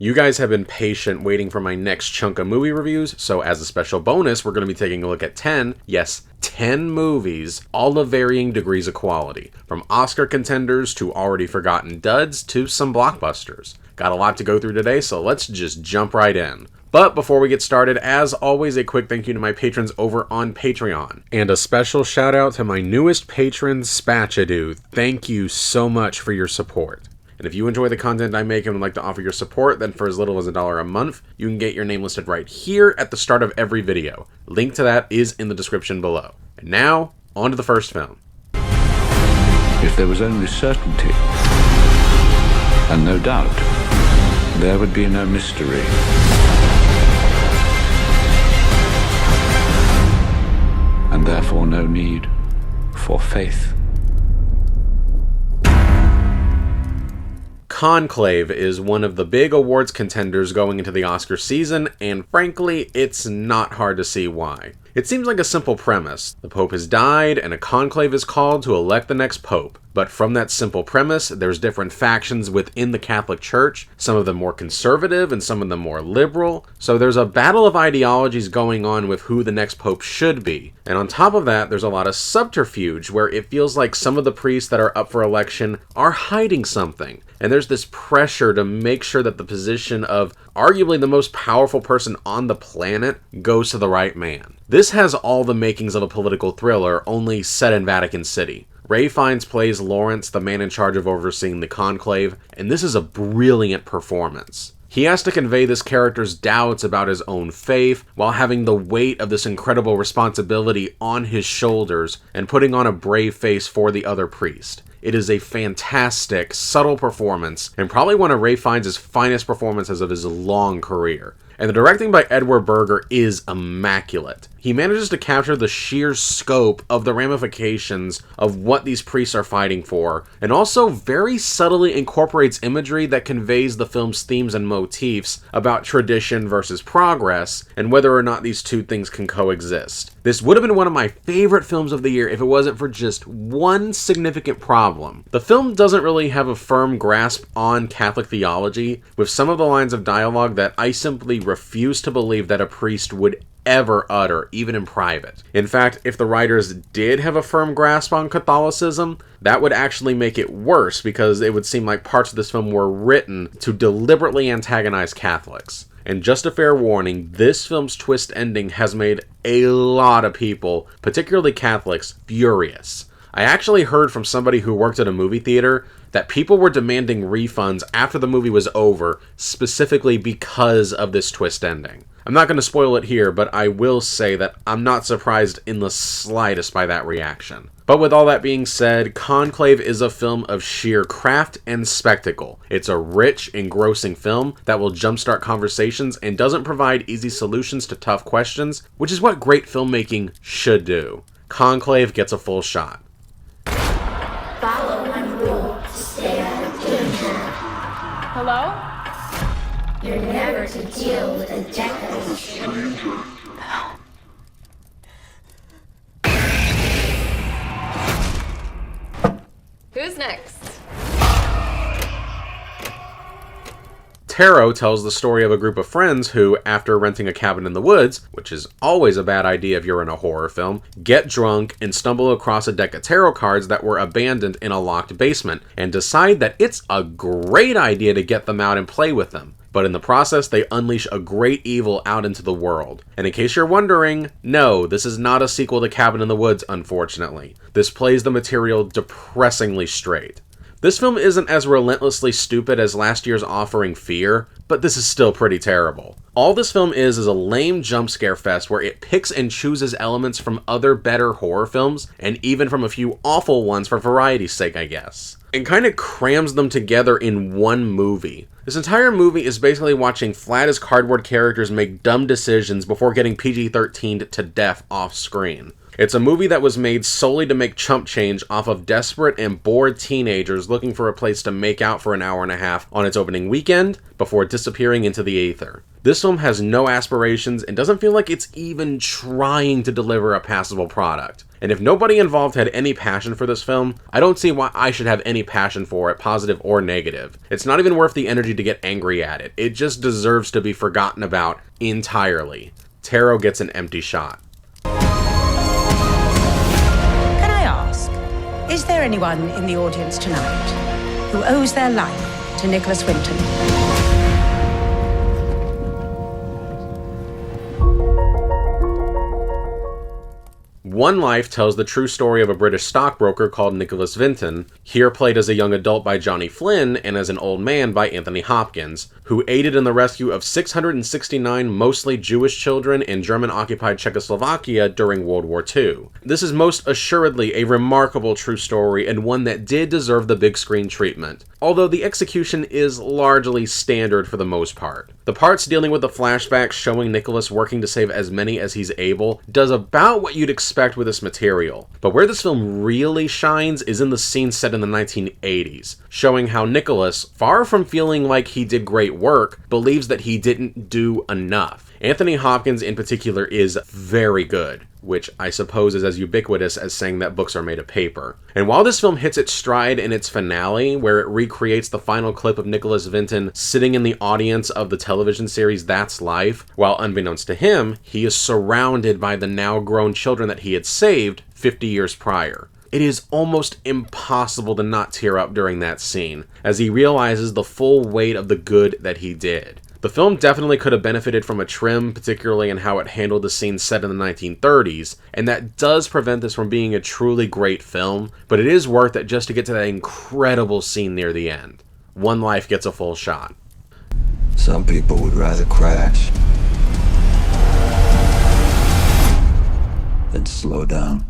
You guys have been patient waiting for my next chunk of movie reviews, so as a special bonus, we're going to be taking a look at 10, yes, 10 movies, all of varying degrees of quality, from Oscar contenders to already forgotten duds to some blockbusters. Got a lot to go through today, so let's just jump right in. But before we get started, as always, a quick thank you to my patrons over on Patreon. And a special shout out to my newest patron, Spatchadoo. Thank you so much for your support. And if you enjoy the content I make and would like to offer your support, then for as little as $1 a month, you can get your name listed right here at the start of every video. Link to that is in the description below. And now, on to the first film. If there was only certainty and no doubt, there would be no mystery. And therefore no need for faith. Conclave is one of the big awards contenders going into the Oscar season, and frankly, it's not hard to see why. It seems like a simple premise. The Pope has died, and a conclave is called to elect the next Pope. But from that simple premise, there's different factions within the Catholic Church, some of them more conservative and some of them more liberal. So there's a battle of ideologies going on with who the next Pope should be. And on top of that, there's a lot of subterfuge where it feels like some of the priests that are up for election are hiding something. And there's this pressure to make sure that the position of arguably the most powerful person on the planet goes to the right man. This has all the makings of a political thriller, only set in Vatican City. Ralph Fiennes plays Lawrence, the man in charge of overseeing the conclave, and this is a brilliant performance. He has to convey this character's doubts about his own faith while having the weight of this incredible responsibility on his shoulders and putting on a brave face for the other priest. It is a fantastic, subtle performance, and probably one of Ralph Fiennes' finest performances of his long career. And the directing by Edward Berger is immaculate. He manages to capture the sheer scope of the ramifications of what these priests are fighting for, and also very subtly incorporates imagery that conveys the film's themes and motifs about tradition versus progress, and whether or not these two things can coexist. This would have been one of my favorite films of the year if it wasn't for just one significant problem. The film doesn't really have a firm grasp on Catholic theology, with some of the lines of dialogue that I simply refuse to believe that a priest would ever utter, even in private. In fact, if the writers did have a firm grasp on Catholicism, that would actually make it worse because it would seem like parts of this film were written to deliberately antagonize Catholics. And just a fair warning, this film's twist ending has made a lot of people, particularly Catholics, furious. I actually heard from somebody who worked at a movie theater that people were demanding refunds after the movie was over, specifically because of this twist ending. I'm not going to spoil it here, but I will say that I'm not surprised in the slightest by that reaction. But with all that being said, Conclave is a film of sheer craft and spectacle. It's a rich, engrossing film that will jumpstart conversations and doesn't provide easy solutions to tough questions, which is what great filmmaking should do. Conclave gets a full shot. Follow one rule to stay out of danger. Hello? You're never to deal with a decadent stranger. Who's next? Taro tells the story of a group of friends who, after renting a cabin in the woods, which is always a bad idea if you're in a horror film, get drunk and stumble across a deck of tarot cards that were abandoned in a locked basement, and decide that it's a great idea to get them out and play with them. But in the process, they unleash a great evil out into the world. And in case you're wondering, no, this is not a sequel to Cabin in the Woods, unfortunately. This plays the material depressingly straight. This film isn't as relentlessly stupid as last year's Offering Fear, but this is still pretty terrible. All this film is a lame jump scare fest where it picks and chooses elements from other better horror films, and even from a few awful ones for variety's sake, I guess, and kind of crams them together in one movie. This entire movie is basically watching flat as cardboard characters make dumb decisions before getting PG-13'd to death off screen. It's a movie that was made solely to make chump change off of desperate and bored teenagers looking for a place to make out for an hour and a half on its opening weekend before disappearing into the aether. This film has no aspirations and doesn't feel like it's even trying to deliver a passable product. And if nobody involved had any passion for this film, I don't see why I should have any passion for it, positive or negative. It's not even worth the energy to get angry at it. It just deserves to be forgotten about entirely. Taro gets an empty shot. Can I ask, is there anyone in the audience tonight who owes their life to Nicholas Winton? One Life tells the true story of a British stockbroker called Nicholas Winton, here played as a young adult by Johnny Flynn and as an old man by Anthony Hopkins, who aided in the rescue of 669 mostly Jewish children in German-occupied Czechoslovakia during World War II. This is most assuredly a remarkable true story and one that did deserve the big screen treatment, although the execution is largely standard for the most part. The parts dealing with the flashbacks showing Nicholas working to save as many as he's able does about what you'd expect with this material. But where this film really shines is in the scene set in the 1980s, showing how Nicholas, far from feeling like he did great work, believes that he didn't do enough. Anthony Hopkins in particular is very good, which I suppose is as ubiquitous as saying that books are made of paper. And while this film hits its stride in its finale, where it recreates the final clip of Nicholas Winton sitting in the audience of the television series That's Life, while unbeknownst to him, he is surrounded by the now grown children that he had saved 50 years prior. It is almost impossible to not tear up during that scene, as he realizes the full weight of the good that he did. The film definitely could have benefited from a trim, particularly in how it handled the scenes set in the 1930s, and that does prevent this from being a truly great film, but it is worth it just to get to that incredible scene near the end. One Life gets a full shot. Some people would rather crash than slow down.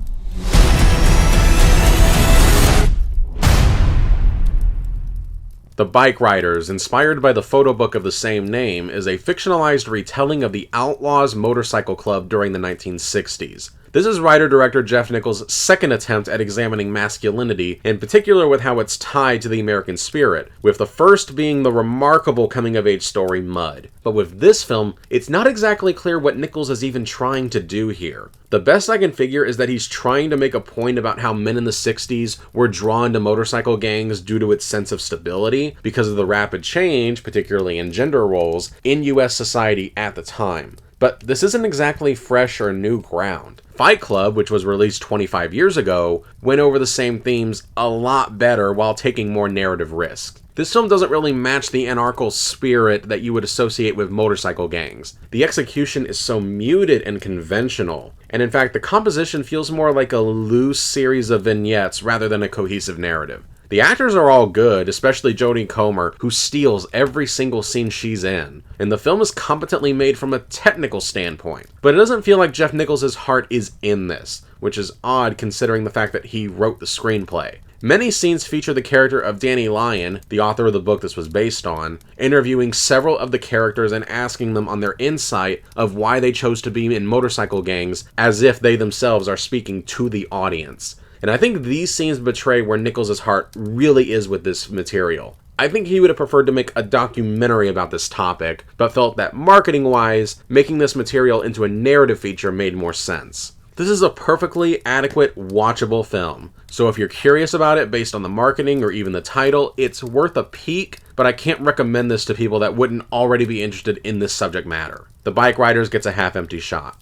The Bikeriders, inspired by the photo book of the same name, is a fictionalized retelling of the Outlaws Motorcycle Club during the 1960s. This is writer-director Jeff Nichols' second attempt at examining masculinity, in particular with how it's tied to the American spirit, with the first being the remarkable coming-of-age story Mud. But with this film, it's not exactly clear what Nichols is even trying to do here. The best I can figure is that he's trying to make a point about how men in the 60s were drawn to motorcycle gangs due to its sense of stability, because of the rapid change, particularly in gender roles, in US society at the time. But this isn't exactly fresh or new ground. Fight Club, which was released 25 years ago, went over the same themes a lot better while taking more narrative risk. This film doesn't really match the anarchical spirit that you would associate with motorcycle gangs. The execution is so muted and conventional, and in fact the composition feels more like a loose series of vignettes rather than a cohesive narrative. The actors are all good, especially Jodie Comer, who steals every single scene she's in, and the film is competently made from a technical standpoint. But it doesn't feel like Jeff Nichols' heart is in this, which is odd considering the fact that he wrote the screenplay. Many scenes feature the character of Danny Lyon, the author of the book this was based on, interviewing several of the characters and asking them on their insight of why they chose to be in motorcycle gangs, as if they themselves are speaking to the audience. And I think these scenes betray where Nichols' heart really is with this material. I think he would have preferred to make a documentary about this topic, but felt that marketing-wise, making this material into a narrative feature made more sense. This is a perfectly adequate, watchable film, so if you're curious about it based on the marketing or even the title, it's worth a peek, but I can't recommend this to people that wouldn't already be interested in this subject matter. The Bikeriders gets a half-empty shot.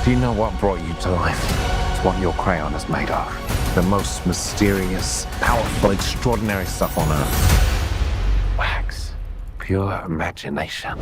Do you know what brought you to life? It's what your crayon is made of. The most mysterious, powerful, extraordinary stuff on Earth. Wax. Pure imagination.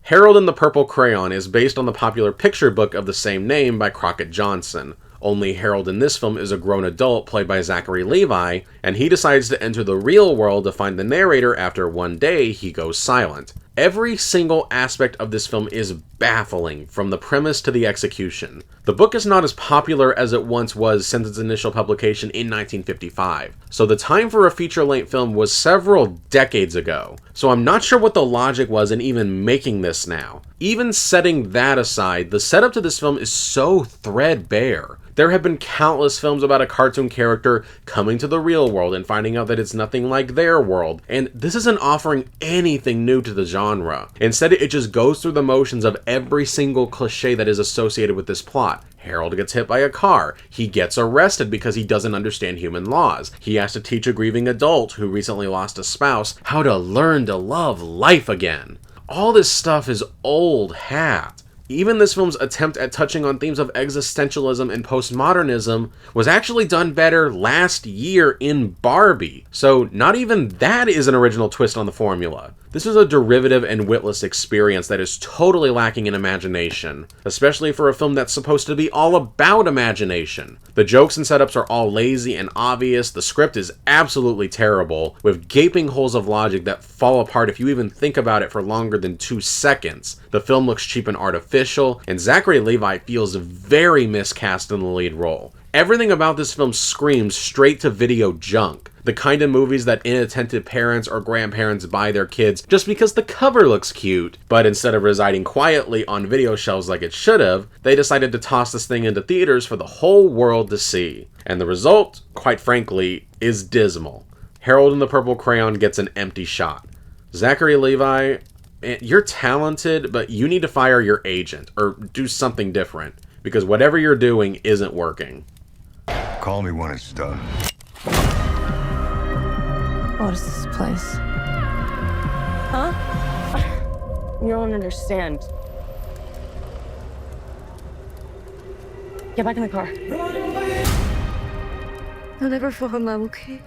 Harold and the Purple Crayon is based on the popular picture book of the same name by Crockett Johnson. Only Harold in this film is a grown adult played by Zachary Levi, and he decides to enter the real world to find the narrator after one day he goes silent. Every single aspect of this film is baffling, from the premise to the execution. The book is not as popular as it once was since its initial publication in 1955, so the time for a feature-length film was several decades ago, so I'm not sure what the logic was in even making this now. Even setting that aside, the setup to this film is so threadbare. There have been countless films about a cartoon character coming to the real world and finding out that it's nothing like their world, and this isn't offering anything new to the genre. Instead, it just goes through the motions of every single cliche that is associated with this plot. Harold gets hit by a car. He gets arrested because he doesn't understand human laws. He has to teach a grieving adult who recently lost a spouse how to learn to love life again. All this stuff is old hat. Even this film's attempt at touching on themes of existentialism and postmodernism was actually done better last year in Barbie, so not even that is an original twist on the formula. This is a derivative and witless experience that is totally lacking in imagination, especially for a film that's supposed to be all about imagination. The jokes and setups are all lazy and obvious, the script is absolutely terrible, with gaping holes of logic that fall apart if you even think about it for longer than 2 seconds. The film looks cheap and artificial, and Zachary Levi feels very miscast in the lead role. Everything about this film screams straight-to-video junk. The kind of movies that inattentive parents or grandparents buy their kids just because the cover looks cute, but instead of residing quietly on video shelves like it should have, they decided to toss this thing into theaters for the whole world to see. And the result, quite frankly, is dismal. Harold and the Purple Crayon gets an empty shot. Zachary Levi, you're talented, but you need to fire your agent, or do something different, because whatever you're doing isn't working. Call me when it's done. What is this place? Huh? You don't understand. Get back in the car. I'll never fall in love, okay?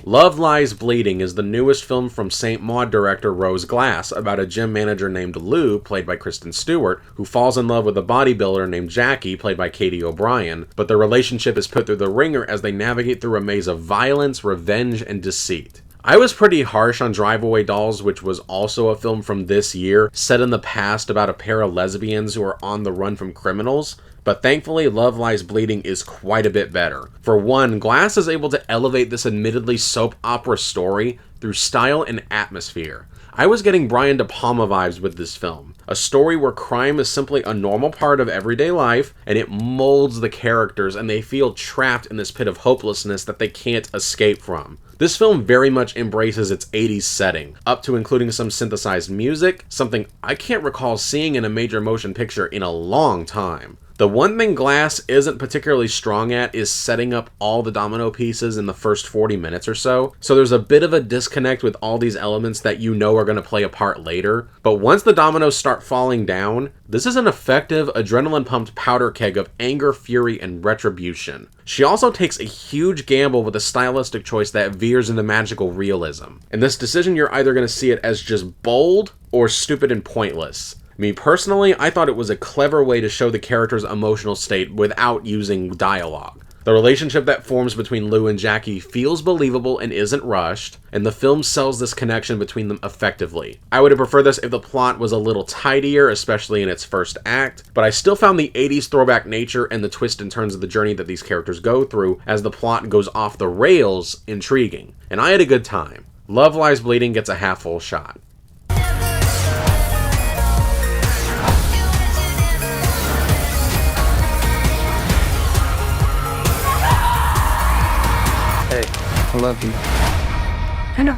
Love Lies Bleeding is the newest film from St. Maud director Rose Glass about a gym manager named Lou, played by Kristen Stewart, who falls in love with a bodybuilder named Jackie, played by Katie O'Brien, but their relationship is put through the ringer as they navigate through a maze of violence, revenge, and deceit. I was pretty harsh on Drive Away Dolls, which was also a film from this year, set in the past about a pair of lesbians who are on the run from criminals, but thankfully Love Lies Bleeding is quite a bit better. For one, Glass is able to elevate this admittedly soap opera story through style and atmosphere. I was getting Brian De Palma vibes with this film, a story where crime is simply a normal part of everyday life, and it molds the characters and they feel trapped in this pit of hopelessness that they can't escape from. This film very much embraces its 80s setting, up to including some synthesized music, something I can't recall seeing in a major motion picture in a long time. The one thing Glass isn't particularly strong at is setting up all the domino pieces in the first 40 minutes or so there's a bit of a disconnect with all these elements that you know are going to play a part later, but once the dominoes start falling down, this is an effective, adrenaline-pumped powder keg of anger, fury, and retribution. She also takes a huge gamble with a stylistic choice that veers into magical realism. In this decision, you're either going to see it as just bold or stupid and pointless. Me personally, I thought it was a clever way to show the character's emotional state without using dialogue. The relationship that forms between Lou and Jackie feels believable and isn't rushed, and the film sells this connection between them effectively. I would have preferred this if the plot was a little tidier, especially in its first act, but I still found the 80s throwback nature and the twists and turns of the journey that these characters go through as the plot goes off the rails intriguing, and I had a good time. Love Lies Bleeding gets a half full shot. I love you. I know.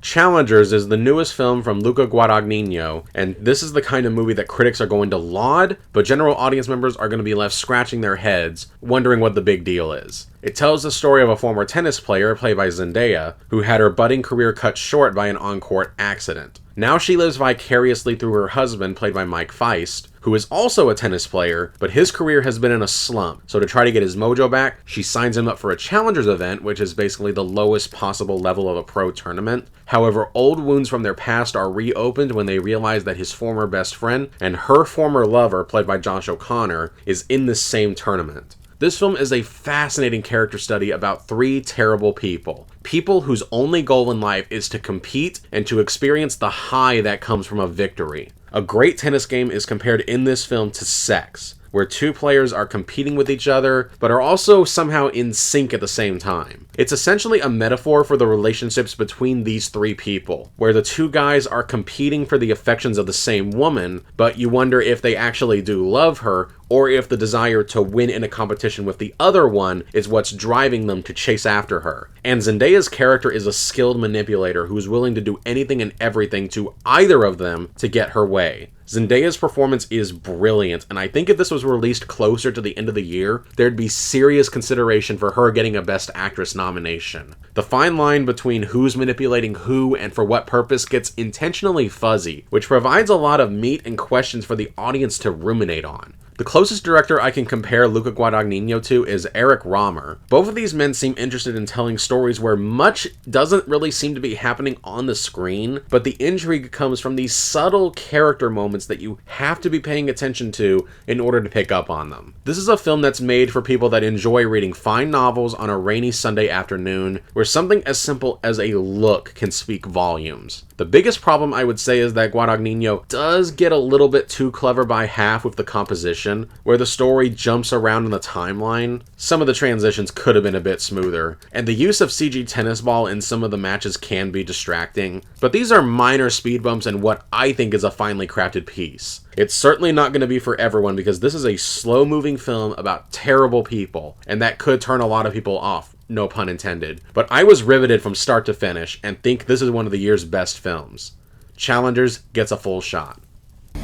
Challengers is the newest film from Luca Guadagnino, and this is the kind of movie that critics are going to laud, but general audience members are going to be left scratching their heads, wondering what the big deal is. It tells the story of a former tennis player, played by Zendaya, who had her budding career cut short by an on-court accident. Now she lives vicariously through her husband, played by Mike Feist, who is also a tennis player, but his career has been in a slump, so to try to get his mojo back, she signs him up for a Challengers event, which is basically the lowest possible level of a pro tournament. However, old wounds from their past are reopened when they realize that his former best friend and her former lover, played by Josh O'Connor, is in this same tournament. This film is a fascinating character study about three terrible people. People whose only goal in life is to compete and to experience the high that comes from a victory. A great tennis game is compared in this film to sex, where two players are competing with each other, but are also somehow in sync at the same time. It's essentially a metaphor for the relationships between these three people, where the two guys are competing for the affections of the same woman, but you wonder if they actually do love her, or if the desire to win in a competition with the other one is what's driving them to chase after her. And Zendaya's character is a skilled manipulator who's willing to do anything and everything to either of them to get her way. Zendaya's performance is brilliant, and I think if this was released closer to the end of the year, there'd be serious consideration for her getting a Best Actress nomination. The fine line between who's manipulating who and for what purpose gets intentionally fuzzy, which provides a lot of meat and questions for the audience to ruminate on. The closest director I can compare Luca Guadagnino to is Eric Rohmer. Both of these men seem interested in telling stories where much doesn't really seem to be happening on the screen, but the intrigue comes from these subtle character moments that you have to be paying attention to in order to pick up on them. This is a film that's made for people that enjoy reading fine novels on a rainy Sunday afternoon, where something as simple as a look can speak volumes. The biggest problem I would say is that Guadagnino does get a little bit too clever by half with the composition, where the story jumps around in the timeline. Some of the transitions could have been a bit smoother, and the use of CG tennis ball in some of the matches can be distracting, but these are minor speed bumps in what I think is a finely crafted piece. It's certainly not going to be for everyone because this is a slow-moving film about terrible people, and that could turn a lot of people off. No pun intended. But I was riveted from start to finish and think this is one of the year's best films. Challengers gets a full shot.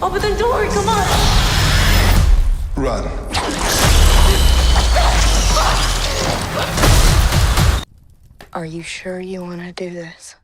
Open the door, come on! Run. Are you sure you want to do this?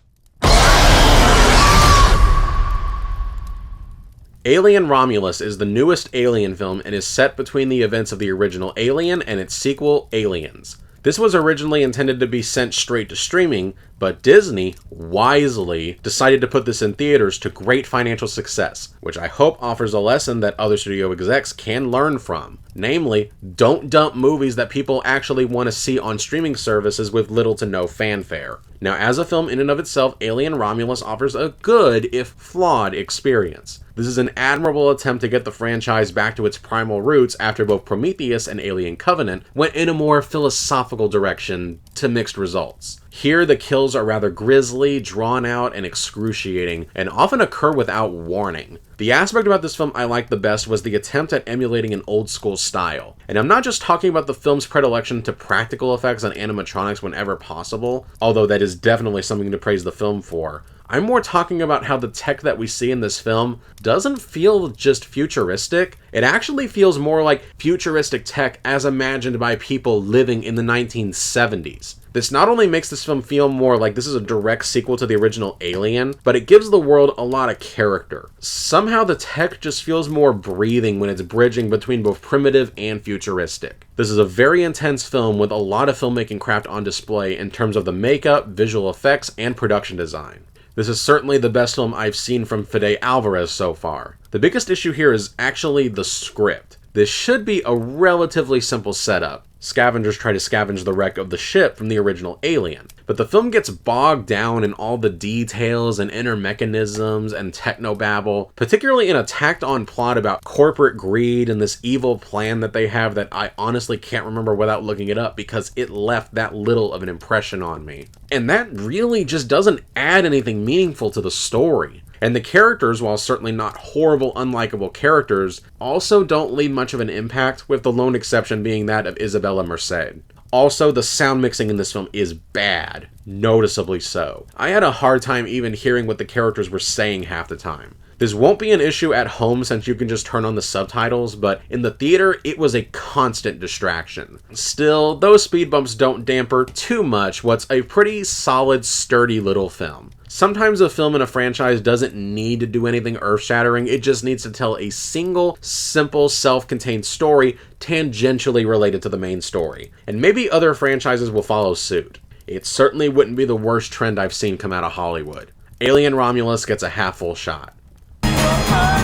Alien Romulus is the newest Alien film and is set between the events of the original Alien and its sequel, Aliens. This was originally intended to be sent straight to streaming, but Disney, wisely, decided to put this in theaters to great financial success, which I hope offers a lesson that other studio execs can learn from. Namely, don't dump movies that people actually want to see on streaming services with little to no fanfare. Now, as a film in and of itself, Alien Romulus offers a good, if flawed, experience. This is an admirable attempt to get the franchise back to its primal roots after both Prometheus and Alien Covenant went in a more philosophical direction to mixed results. Here, the kills are rather grisly, drawn out, and excruciating, and often occur without warning. The aspect about this film I liked the best was the attempt at emulating an old school style. And I'm not just talking about the film's predilection to practical effects and animatronics whenever possible, although that is definitely something to praise the film for. I'm more talking about how the tech that we see in this film doesn't feel just futuristic. It actually feels more like futuristic tech as imagined by people living in the 1970s. This not only makes this film feel more like this is a direct sequel to the original Alien, but it gives the world a lot of character. Somehow the tech just feels more breathing when it's bridging between both primitive and futuristic. This is a very intense film with a lot of filmmaking craft on display in terms of the makeup, visual effects, and production design. This is certainly the best film I've seen from Fede Alvarez so far. The biggest issue here is actually the script. This should be a relatively simple setup. Scavengers try to scavenge the wreck of the ship from the original Alien, but the film gets bogged down in all the details and inner mechanisms and technobabble, particularly in a tacked-on plot about corporate greed and this evil plan that they have that I honestly can't remember without looking it up because it left that little of an impression on me. And that really just doesn't add anything meaningful to the story. And the characters, while certainly not horrible, unlikable characters, also don't leave much of an impact, with the lone exception being that of Isabella Merced. Also, the sound mixing in this film is bad, noticeably so. I had a hard time even hearing what the characters were saying half the time. This won't be an issue at home since you can just turn on the subtitles, but in the theater, it was a constant distraction. Still, those speed bumps don't damper too much what's a pretty solid, sturdy little film. Sometimes a film in a franchise doesn't need to do anything earth-shattering, it just needs to tell a single, simple, self-contained story tangentially related to the main story. And maybe other franchises will follow suit. It certainly wouldn't be the worst trend I've seen come out of Hollywood. Alien Romulus gets a half-full shot.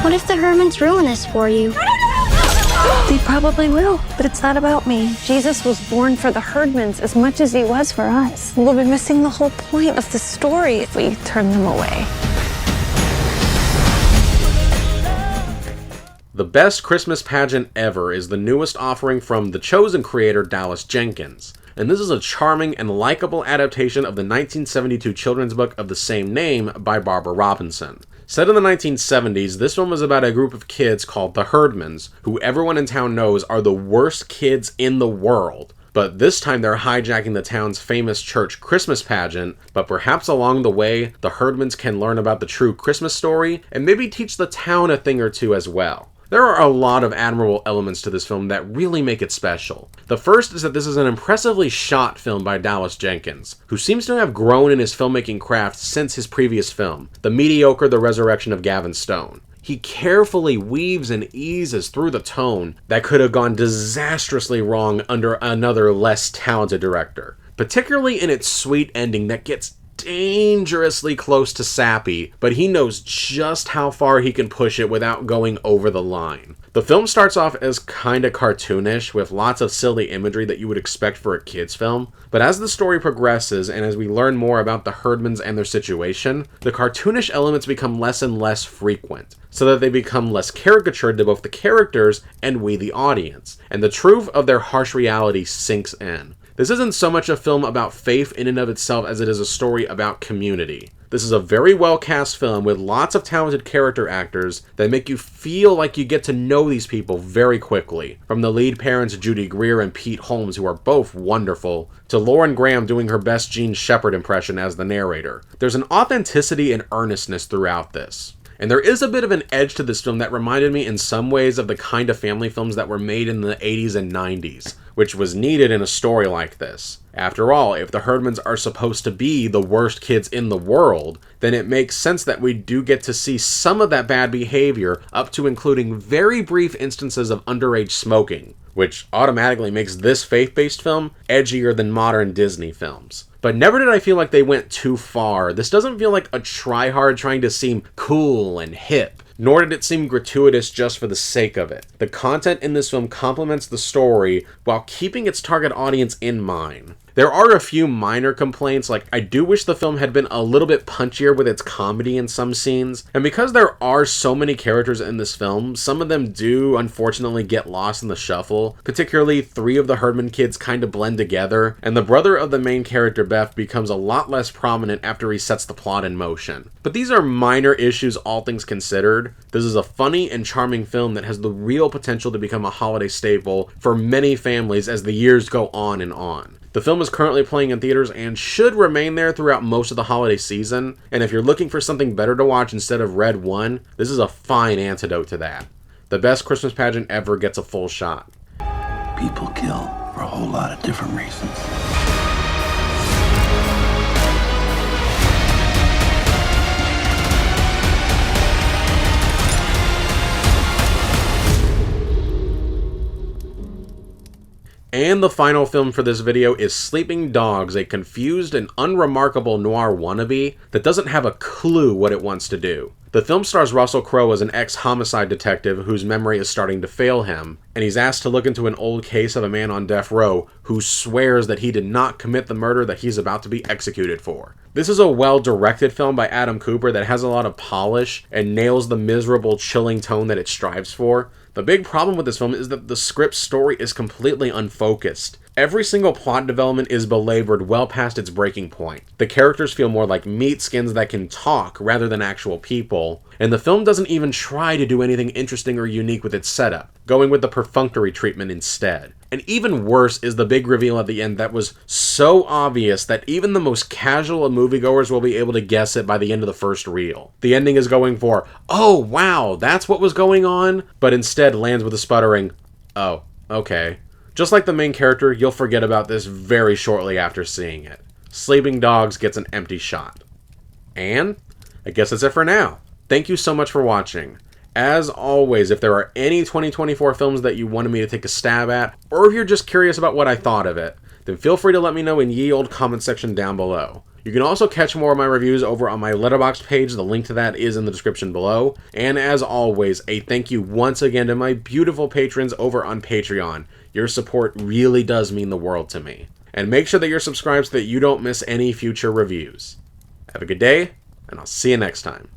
What if the Hermans ruin this for you? They probably will, but it's not about me. Jesus was born for the herdmans as much as he was for us. We'll be missing the whole point of the story if we turn them away. The best Christmas pageant ever is the newest offering from The Chosen creator Dallas Jenkins, and this is a charming and likable adaptation of the 1972 children's book of the same name by Barbara Robinson. Set in the 1970s, this film is about a group of kids called the Herdmans, who everyone in town knows are the worst kids in the world. But this time they're hijacking the town's famous church Christmas pageant, but perhaps along the way, the Herdmans can learn about the true Christmas story, and maybe teach the town a thing or two as well. There are a lot of admirable elements to this film that really make it special. The first is that this is an impressively shot film by Dallas Jenkins, who seems to have grown in his filmmaking craft since his previous film, the mediocre The Resurrection of Gavin Stone. He carefully weaves and eases through the tone that could have gone disastrously wrong under another less talented director, particularly in its sweet ending that gets dangerously close to sappy, but he knows just how far he can push it without going over the line. The film starts off as kinda cartoonish, with lots of silly imagery that you would expect for a kid's film, but as the story progresses and as we learn more about the Herdmans and their situation, the cartoonish elements become less and less frequent, so that they become less caricatured to both the characters and we the audience, and the truth of their harsh reality sinks in. This isn't so much a film about faith in and of itself as it is a story about community. This is a very well cast film with lots of talented character actors that make you feel like you get to know these people very quickly. From the lead parents Judy Greer and Pete Holmes, who are both wonderful, to Lauren Graham doing her best Gene Shepard impression as the narrator. There's an authenticity and earnestness throughout this. And there is a bit of an edge to this film that reminded me in some ways of the kind of family films that were made in the 80s and 90s, which was needed in a story like this. After all, if the Herdmans are supposed to be the worst kids in the world, then it makes sense that we do get to see some of that bad behavior, up to including very brief instances of underage smoking, which automatically makes this faith-based film edgier than modern Disney films. But never did I feel like they went too far. This doesn't feel like a try-hard trying to seem cool and hip, nor did it seem gratuitous just for the sake of it. The content in this film complements the story while keeping its target audience in mind. There are a few minor complaints, like I do wish the film had been a little bit punchier with its comedy in some scenes, and because there are so many characters in this film, some of them do unfortunately get lost in the shuffle. Particularly, 3 of the Herdman kids kind of blend together, and the brother of the main character, Beth, becomes a lot less prominent after he sets the plot in motion. But these are minor issues, all things considered. This is a funny and charming film that has the real potential to become a holiday staple for many families as the years go on and on. The film is currently playing in theaters and should remain there throughout most of the holiday season, and if you're looking for something better to watch instead of Red One, this is a fine antidote to that. The best Christmas pageant ever gets a full shot. People kill for a whole lot of different reasons. And the final film for this video is Sleeping Dogs, a confused and unremarkable noir wannabe that doesn't have a clue what it wants to do. The film stars Russell Crowe as an ex-homicide detective whose memory is starting to fail him, and he's asked to look into an old case of a man on death row who swears that he did not commit the murder that he's about to be executed for. This is a well-directed film by Adam Cooper that has a lot of polish and nails the miserable, chilling tone that it strives for. The big problem with this film is that the script's story is completely unfocused. Every single plot development is belabored well past its breaking point. The characters feel more like meat skins that can talk rather than actual people, and the film doesn't even try to do anything interesting or unique with its setup, going with the perfunctory treatment instead. And even worse is the big reveal at the end that was so obvious that even the most casual of moviegoers will be able to guess it by the end of the first reel. The ending is going for, "Oh wow, that's what was going on," but instead lands with a sputtering, "Oh, okay." Just like the main character, you'll forget about this very shortly after seeing it. Sleeping Dogs gets an empty shot. And I guess that's it for now. Thank you so much for watching. As always, if there are any 2024 films that you wanted me to take a stab at, or if you're just curious about what I thought of it, then feel free to let me know in ye old comment section down below. You can also catch more of my reviews over on my Letterboxd page. The link to that is in the description below. And as always, a thank you once again to my beautiful patrons over on Patreon. Your support really does mean the world to me. And make sure that you're subscribed so that you don't miss any future reviews. Have a good day, and I'll see you next time.